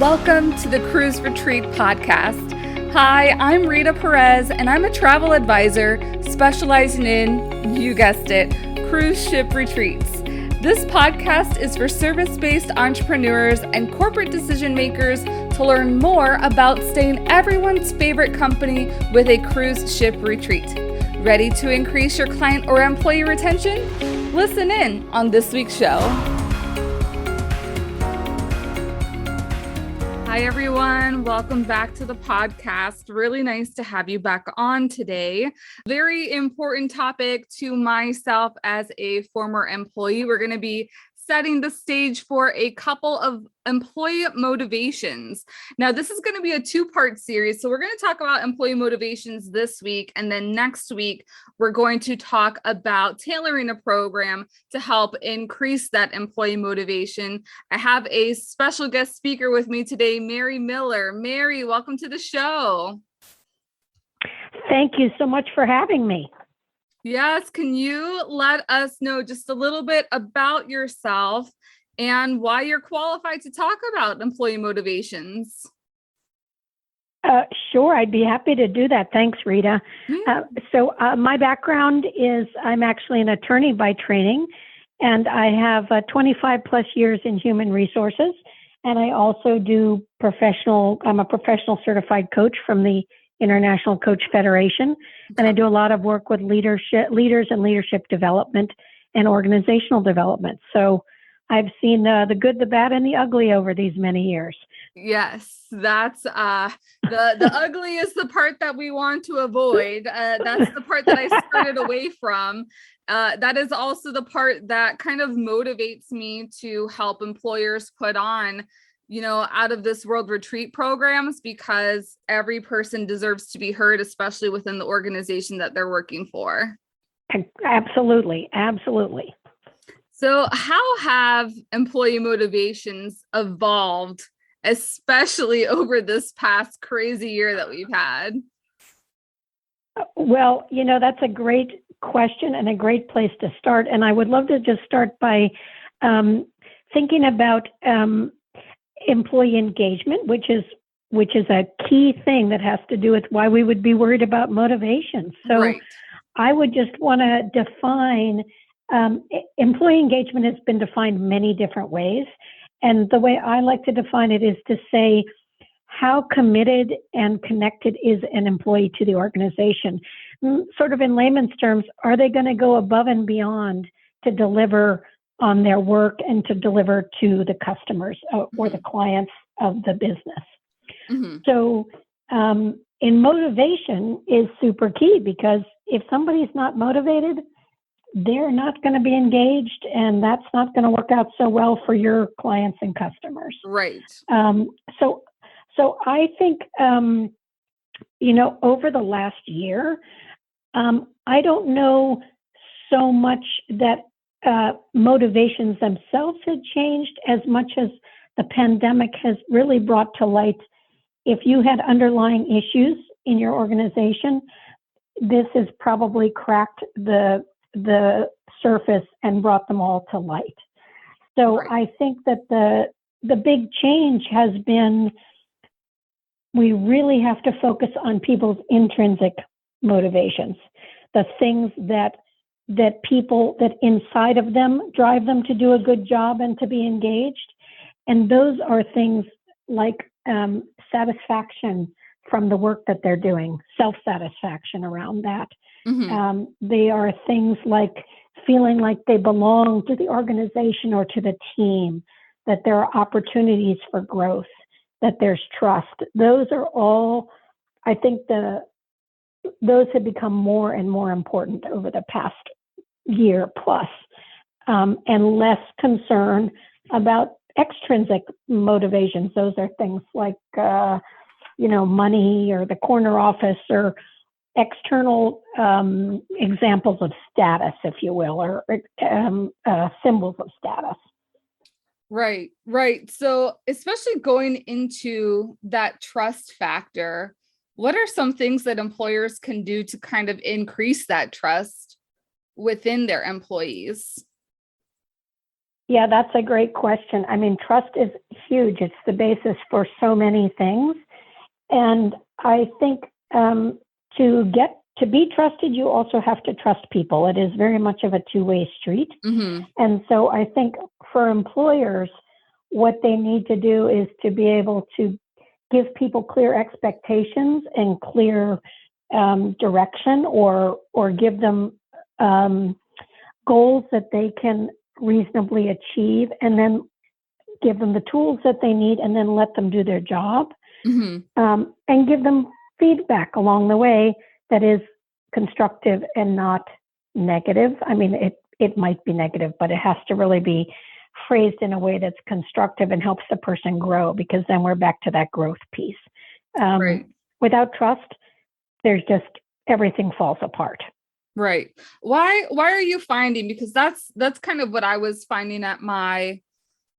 Welcome to the Cruise Retreat Podcast. Hi, I'm Rita Perez, and I'm a travel advisor specializing in, you guessed it, cruise ship retreats. This podcast is for service-based entrepreneurs and corporate decision makers to learn more about staying everyone's favorite company with a cruise ship retreat. Ready to increase your client or employee retention? Listen in on this week's show. Hi, everyone. Welcome back to the podcast. Really nice to have you back on today. Very important topic to myself as a former employee. We're going to be setting the stage for a couple of employee motivations. Now, this is going to be a two-part series. So we're going to talk about employee motivations this week. And then next week, we're going to talk about tailoring a program to help increase that employee motivation. I have a special guest speaker with me today, Mary Miller. Mary, welcome to the show. Thank you so much for having me. Yes. Can you let us know just a little bit about yourself and why you're qualified to talk about employee motivations? Sure, I'd be happy to do that. Thanks, Rita. So my background is I'm actually an attorney by training, and I have 25 plus years in human resources. And I also do I'm a professional certified coach from the International Coach Federation. And I do a lot of work with leaders and leadership development and organizational development. So I've seen the good, the bad, and the ugly over these many years. Yes, that's the ugly is the part that we want to avoid. That's the part that I started away from. That is also the part that kind of motivates me to help employers put on, out of this world retreat programs, because every person deserves to be heard, especially within the organization that they're working for. Absolutely. Absolutely. So how have employee motivations evolved, especially over this past crazy year that we've had? Well, that's a great question and a great place to start. And I would love to just start by thinking about employee engagement, which is a key thing that has to do with why we would be worried about motivation. So right. I would just want to define employee engagement has been defined many different ways. And the way I like to define it is to say, how committed and connected is an employee to the organization? Sort of in layman's terms, are they going to go above and beyond to deliver on their work and to deliver to the customers or the clients of the business? Mm-hmm. So in motivation is super key, because if somebody's not motivated, they're not going to be engaged, and that's not going to work out so well for your clients and customers. Right. So I think, over the last year, I don't know so much that motivations themselves had changed as much as the pandemic has really brought to light. If you had underlying issues in your organization, this has probably cracked the surface and brought them all to light. So right. I think that the big change has been, we really have to focus on people's intrinsic motivations, the things that inside of them drive them to do a good job and to be engaged. And those are things like satisfaction from the work that they're doing, self-satisfaction around that. Mm-hmm. They are things like feeling like they belong to the organization or to the team, that there are opportunities for growth, that there's trust. Those are all, I think those have become more and more important over the past year plus, and less concern about extrinsic motivations. Those are things like, money or the corner office or external examples of status, if you will, or symbols of status. Right. So especially going into that trust factor, what are some things that employers can do to kind of increase that trust within their employees? Yeah, that's a great question. I mean, trust is huge. It's the basis for so many things. And I think to be trusted, you also have to trust people. It is very much of a two-way street. Mm-hmm. And so I think for employers, what they need to do is to be able to give people clear expectations and clear direction, or give them goals that they can reasonably achieve, and then give them the tools that they need, and then let them do their job, and give them feedback along the way that is constructive and not negative. I mean, it might be negative, but it has to really be phrased in a way that's constructive and helps the person grow, because then we're back to that growth piece. Right. Without trust, there's just everything falls apart. Right. Why are you finding, because that's kind of what I was finding at my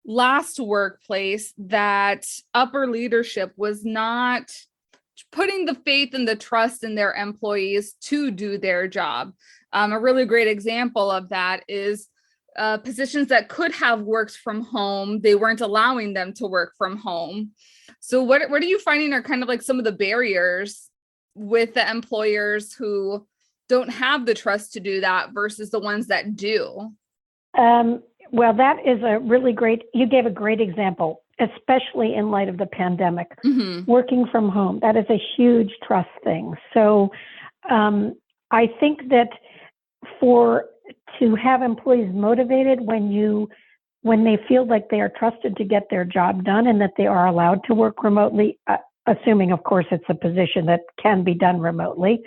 last workplace, that upper leadership was not putting the faith and the trust in their employees to do their job. A really great example of that is positions that could have worked from home. They weren't allowing them to work from home. So what are you finding are kind of like some of the barriers with the employers who don't have the trust to do that versus the ones that do? Well, that is you gave a great example, especially in light of the pandemic. Working from home, that is a huge trust thing. So I think that to have employees motivated when they feel like they are trusted to get their job done and that they are allowed to work remotely, assuming, of course, it's a position that can be done remotely,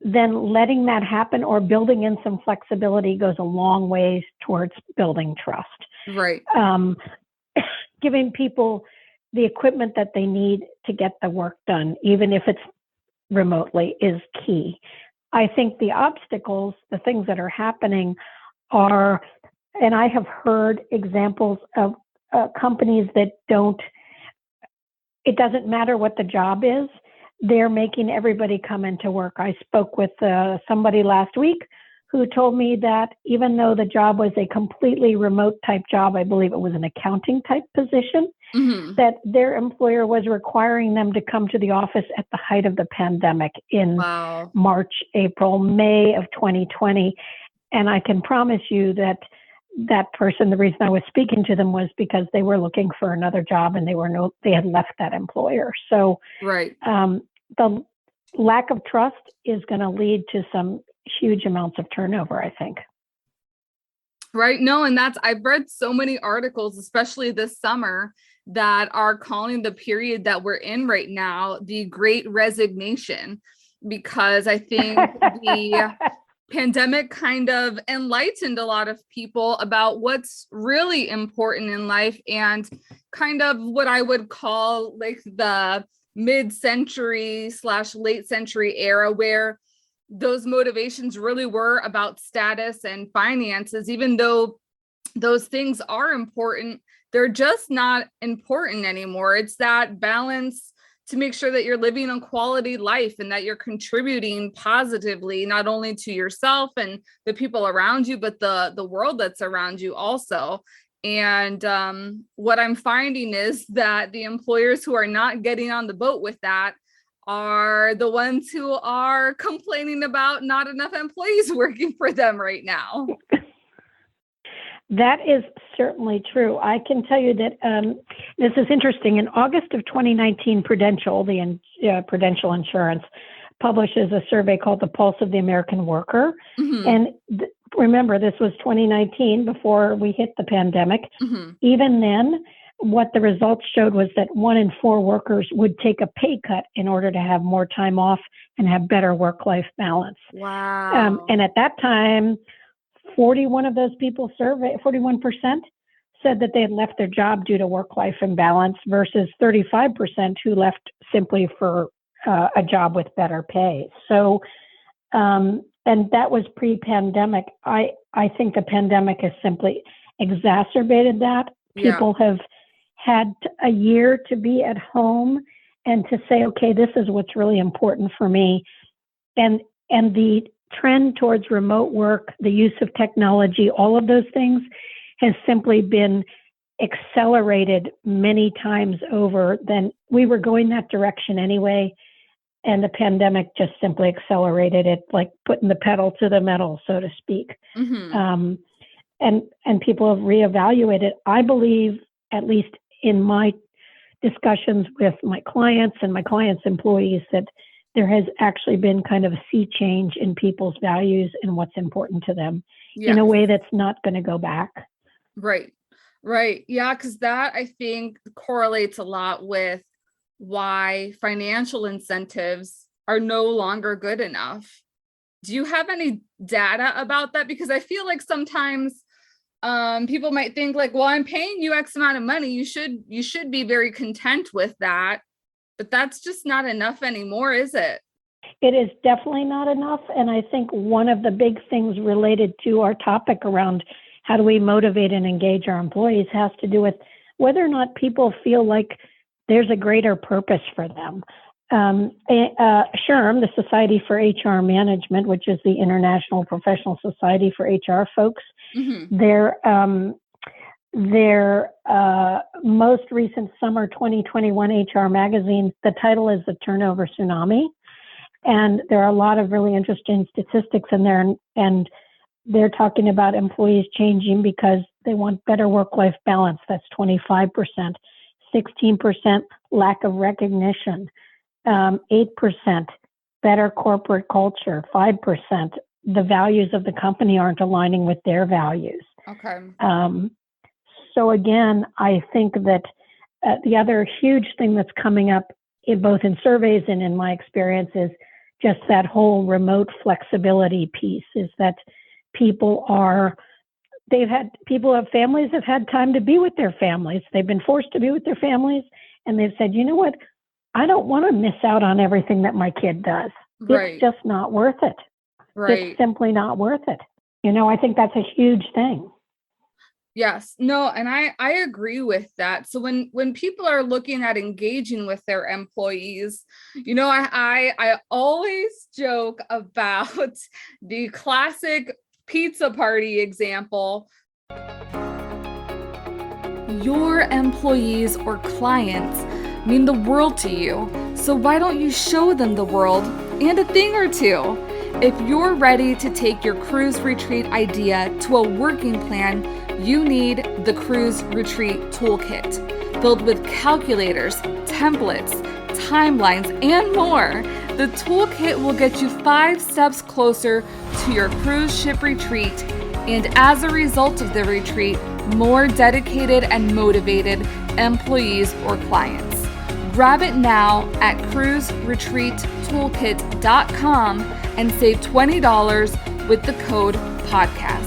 then letting that happen or building in some flexibility goes a long ways towards building trust. Right. Giving people the equipment that they need to get the work done, even if it's remotely, is key. I think the obstacles, the things that are happening are, and I have heard examples of companies that it doesn't matter what the job is, they're making everybody come into work. I spoke with somebody last week who told me that even though the job was a completely remote type job, I believe it was an accounting type position, that their employer was requiring them to come to the office at the height of the pandemic in March, April, May of 2020. And I can promise you that person, the reason I was speaking to them was because they were looking for another job and they had left that employer. So the lack of trust is going to lead to some huge amounts of turnover, I think. Right. No, and I've read so many articles, especially this summer, that are calling the period that we're in right now the Great Resignation, because I think the pandemic kind of enlightened a lot of people about what's really important in life, and kind of what I would call like the mid-century / late century era, where those motivations really were about status and finances. Even though those things are important, they're just not important anymore. It's that balance to make sure that you're living a quality life and that you're contributing positively, not only to yourself and the people around you, but the world that's around you also. And what I'm finding is that the employers who are not getting on the boat with that are the ones who are complaining about not enough employees working for them right now. That is certainly true. I can tell you that this is interesting. In August of 2019, Prudential, Prudential Insurance, publishes a survey called The Pulse of the American Worker. And remember, this was 2019, before we hit the pandemic. Even then, what the results showed was that 1 in 4 workers would take a pay cut in order to have more time off and have better work-life balance. Wow. And at that time, 41 of those people surveyed, 41% said that they had left their job due to work-life imbalance versus 35% who left simply for a job with better pay. So, and that was pre-pandemic. I think the pandemic has simply exacerbated that. People have had a year to be at home and to say, okay, this is what's really important for me. And the trend towards remote work, the use of technology, all of those things has simply been accelerated many times over. Then we were going that direction anyway, and the pandemic just simply accelerated it, like putting the pedal to the metal, so to speak. Mm-hmm. And people have reevaluated. I believe, at least in my discussions with my clients and my clients' employees, that there has actually been kind of a sea change in people's values and what's important to them in a way that's not going to go back. Right. Right. Yeah. Because that, I think, correlates a lot with why financial incentives are no longer good enough. Do you have any data about that? Because I feel like sometimes people might think like, well, I'm paying you X amount of money. You should be very content with that. But that's just not enough anymore, is it? It is definitely not enough. And I think one of the big things related to our topic around how do we motivate and engage our employees has to do with whether or not people feel like there's a greater purpose for them. SHRM, the Society for HR Management, which is the International Professional Society for HR folks, mm-hmm. their most recent summer 2021 HR magazine, the title is The Turnover Tsunami. And there are a lot of really interesting statistics in there. And they're talking about employees changing because they want better work-life balance. That's 25%. 16% lack of recognition. 8% better corporate culture. 5% the values of the company aren't aligning with their values. Okay. So again, I think that the other huge thing that's coming up both in surveys and in my experience is just that whole remote flexibility piece, is that families have had time to be with their families. They've been forced to be with their families, and they've said, you know what? I don't want to miss out on everything that my kid does. Right. It's just not worth it. Right. It's simply not worth it. I think that's a huge thing. Yes, no, and I agree with that. So when people are looking at engaging with their employees, I always joke about the classic pizza party example. Your employees or clients mean the world to you. So why don't you show them the world and a thing or two? If you're ready to take your cruise retreat idea to a working plan, you need the Cruise Retreat Toolkit, filled with calculators, templates, timelines, and more. The toolkit will get you 5 steps closer to your cruise ship retreat, and as a result of the retreat, more dedicated and motivated employees or clients. Grab it now at cruiseretreattoolkit.com and save $20 with the code podcast.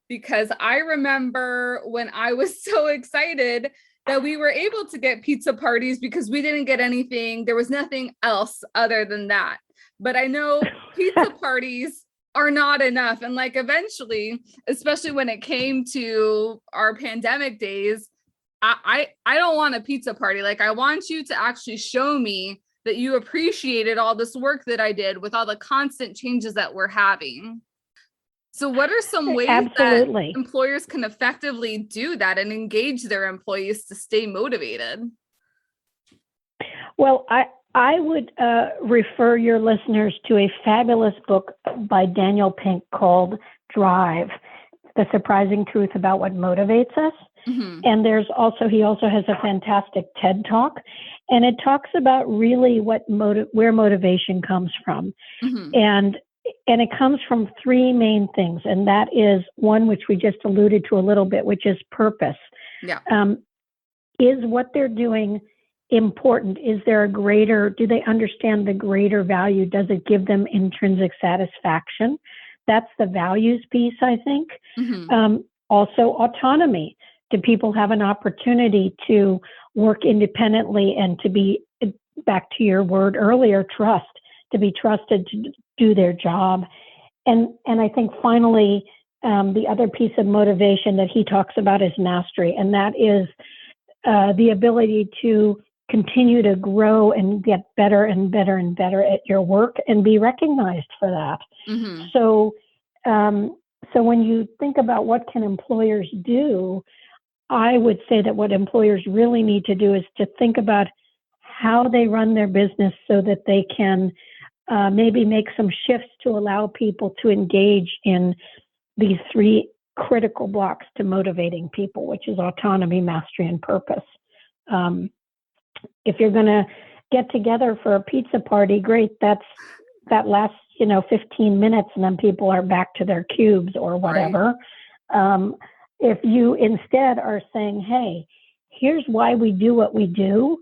Because I remember when I was so excited that we were able to get pizza parties because we didn't get anything. There was nothing else other than that. But I know pizza parties are not enough. And like eventually, especially when it came to our pandemic days, I don't want a pizza party. Like, I want you to actually show me that you appreciated all this work that I did with all the constant changes that we're having. So what are some ways Absolutely. that employers can effectively do that and engage their employees to stay motivated? Well, I would refer your listeners to a fabulous book by Daniel Pink called Drive, The Surprising Truth About What Motivates Us. Mm-hmm. And he also has a fantastic TED Talk, and it talks about really where motivation comes from. Mm-hmm. And it comes from 3 main things. And that is one, which we just alluded to a little bit, which is purpose. Yeah. Is what they're doing important? Is there do they understand the greater value? Does it give them intrinsic satisfaction? That's the values piece, I think. Mm-hmm. Also, autonomy. Do people have an opportunity to work independently and to be, back to your word earlier, trust, to be trusted to do their job? And I think finally, the other piece of motivation that he talks about is mastery, and that is the ability to continue to grow and get better and better and better at your work and be recognized for that. Mm-hmm. So, so when you think about what can employers do, I would say that what employers really need to do is to think about how they run their business so that they can maybe make some shifts to allow people to engage in these three critical blocks to motivating people, which is autonomy, mastery, and purpose. If you're going to get together for a pizza party, great. That lasts, 15 minutes, and then people are back to their cubes or whatever. Right. If you instead are saying, hey, here's why we do what we do,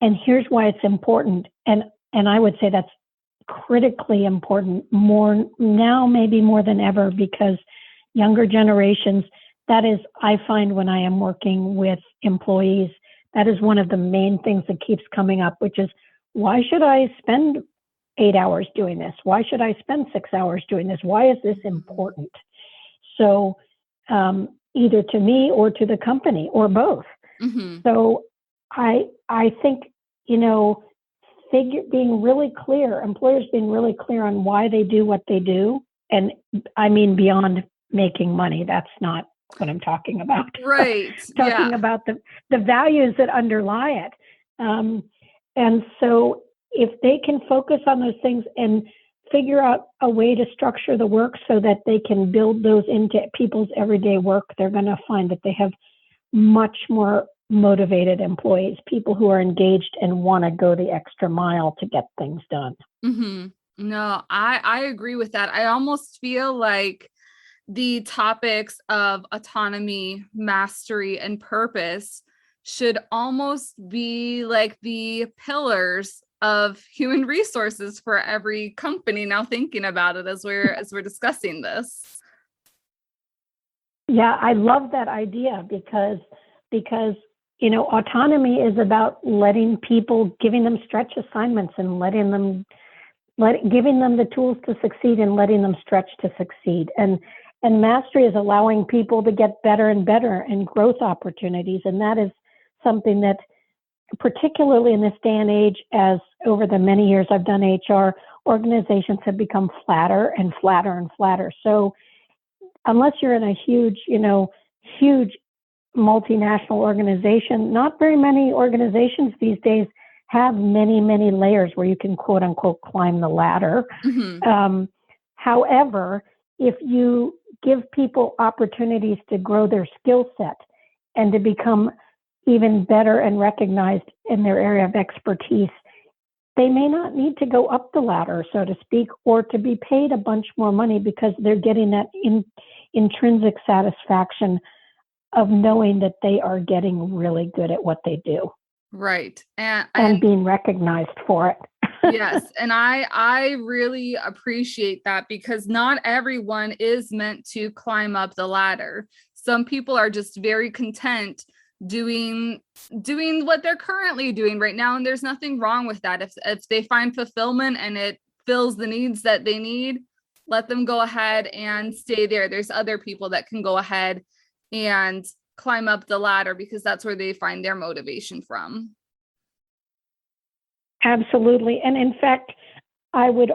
and here's why it's important. And I would say that's critically important more now, maybe more than ever, because younger generations, that is, I find when I am working with employees, that is one of the main things that keeps coming up, which is, why should I spend 8 hours doing this? Why should I spend 6 hours doing this? Why is this important? So either to me or to the company or both. Mm-hmm. So I think, being really clear, employers being really clear on why they do what they do. And I mean, beyond making money, that's not what I'm talking about. Right. Talking about the values that underlie it. And so if they can focus on those things and figure out a way to structure the work so that they can build those into people's everyday work, they're going to find that they have much more motivated employees, people who are engaged and want to go the extra mile to get things done. Mm-hmm. No, I agree with that. I almost feel like the topics of autonomy, mastery, and purpose should almost be like the pillars of human resources for every company now, thinking about it as we're discussing this. Yeah, I love that idea because autonomy is about letting people, giving them stretch assignments and giving them the tools to succeed and letting them stretch to succeed. And mastery is allowing people to get better and better and growth opportunities. And that is something that, particularly in this day and age, as over the many years I've done HR, organizations have become flatter and flatter and flatter. So unless you're in a huge multinational organization, not very many organizations these days have many, many layers where you can, quote unquote, climb the ladder. Mm-hmm. However, if you give people opportunities to grow their skill set and to become even better and recognized in their area of expertise, they may not need to go up the ladder, so to speak, or to be paid a bunch more money because they're getting that intrinsic satisfaction of knowing that they are getting really good at what they do. Right. And being recognized for it. Yes. And I really appreciate that, because not everyone is meant to climb up the ladder. Some people are just very content doing what they're currently doing right now. And there's nothing wrong with that. If they find fulfillment and it fills the needs that they need, let them go ahead and stay there. There's other people that can go ahead and climb up the ladder because that's where they find their motivation from. Absolutely. And in fact, I would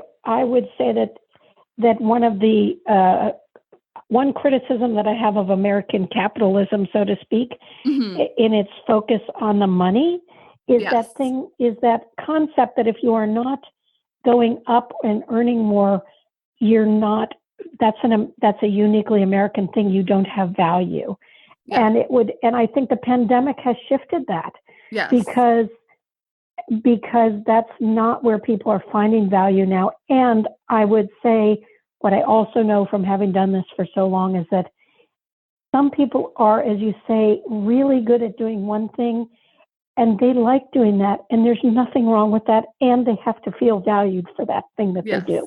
say that one of the one criticism that I have of American capitalism, so to speak, mm-hmm. in its focus on the money is yes. that concept that if you are not going up and earning more, you're not, that's a uniquely American thing. You don't have value. Yeah. And I think the pandemic has shifted that. Yes. Because that's not where people are finding value now. And I would say, what I also know from having done this for so long is that some people are, as you say, really good at doing one thing, and they like doing that, and there's nothing wrong with that, and they have to feel valued for that thing that yes. they do.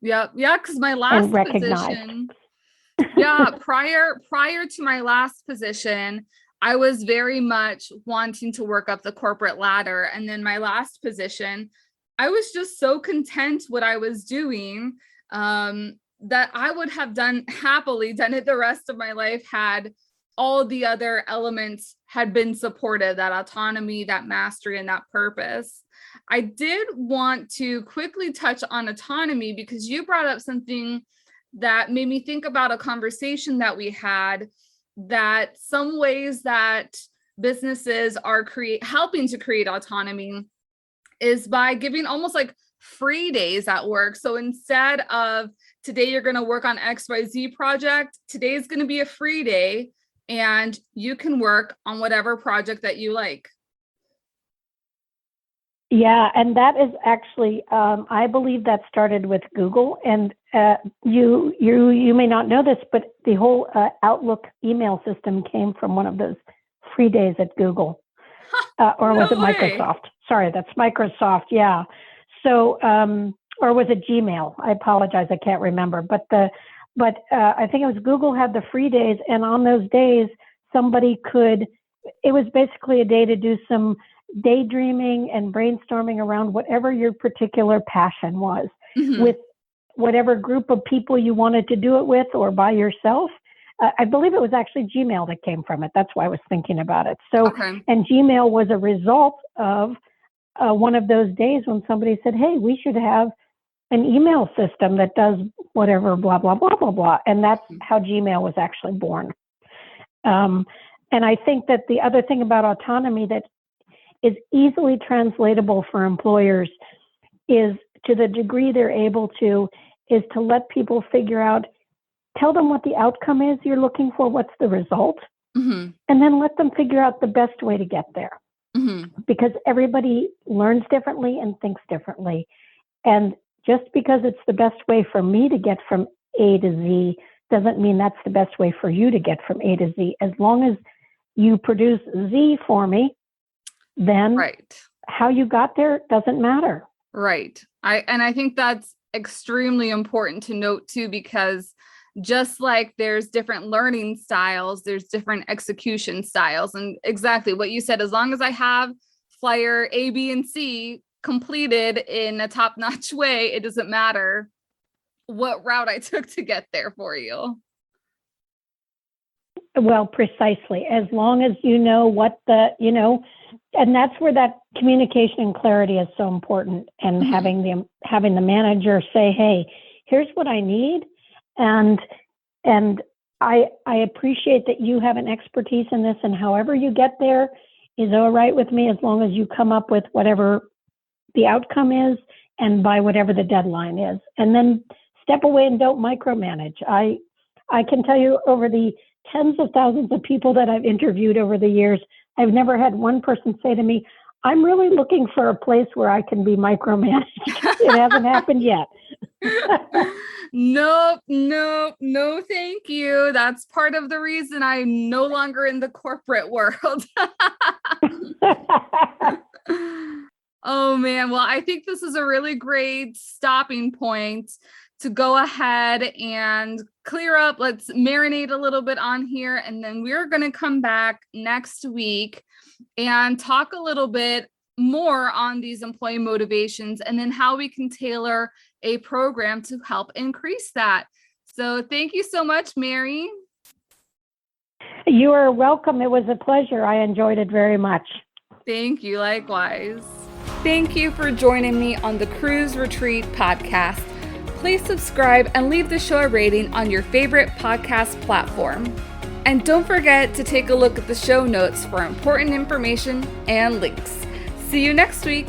Yeah, because my last position, prior to my last position, I was very much wanting to work up the corporate ladder. And then my last position, I was just so content what I was doing that I would have happily done it the rest of my life had all the other elements had been supported, that autonomy, that mastery, and that purpose. I did want to quickly touch on autonomy because you brought up something that made me think about a conversation that we had, that some ways that businesses are helping to create autonomy is by giving almost like free days at work. So instead of today you're going to work on XYZ project, today is going to be a free day and you can work on whatever project that you like. Yeah, and that is actually, I believe that started with Google, and you may not know this, but the whole Outlook email system came from one of those free days at Google, or was it Microsoft? Sorry, that's Microsoft. Yeah. So, or was it Gmail? I apologize, I can't remember. But I think it was Google had the free days, and on those days, somebody could. It was basically a day to do some daydreaming and brainstorming around whatever your particular passion was, with whatever group of people you wanted to do it with or by yourself. I believe it was actually Gmail that came from it. That's why I was thinking about it. So, and Gmail was a result of one of those days when somebody said, hey, we should have an email system that does whatever, blah, blah, blah, blah, blah. And that's how Gmail was actually born. And I think that the other thing about autonomy that is easily translatable for employers is, to the degree they're able to, is to let people figure out, tell them what the outcome is you're looking for, what's the result, and then let them figure out the best way to get there. Because everybody learns differently and thinks differently. And just because it's the best way for me to get from A to Z doesn't mean that's the best way for you to get from A to Z. As long as you produce Z for me, then how you got there doesn't matter. Right. I think that's extremely important to note too, because just like there's different learning styles, there's different execution styles. And exactly what you said, as long as I have flyer A, B, and C completed in a top-notch way, it doesn't matter what route I took to get there for you. Well, precisely. As long as you know what and that's where that communication and clarity is so important. And having the manager say, hey, here's what I need. And I appreciate that you have an expertise in this, and however you get there is all right with me, as long as you come up with whatever the outcome is and by whatever the deadline is. And then step away and don't micromanage. I can tell you, over the tens of thousands of people that I've interviewed over the years, I've never had one person say to me, I'm really looking for a place where I can be micromanaged. It hasn't happened yet. Nope, no, thank you. That's part of the reason I'm no longer in the corporate world. Oh man, well, I think this is a really great stopping point to go ahead and clear up. Let's marinate a little bit on here, and then we're going to come back next week and talk a little bit more on these employee motivations and then how we can tailor a program to help increase that. So thank you so much, Mary. You are welcome. It was a pleasure. I enjoyed it very much. Thank you. Likewise. Thank you for joining me on the Cruise Retreat podcast. Please subscribe and leave the show a rating on your favorite podcast platform. And don't forget to take a look at the show notes for important information and links. See you next week.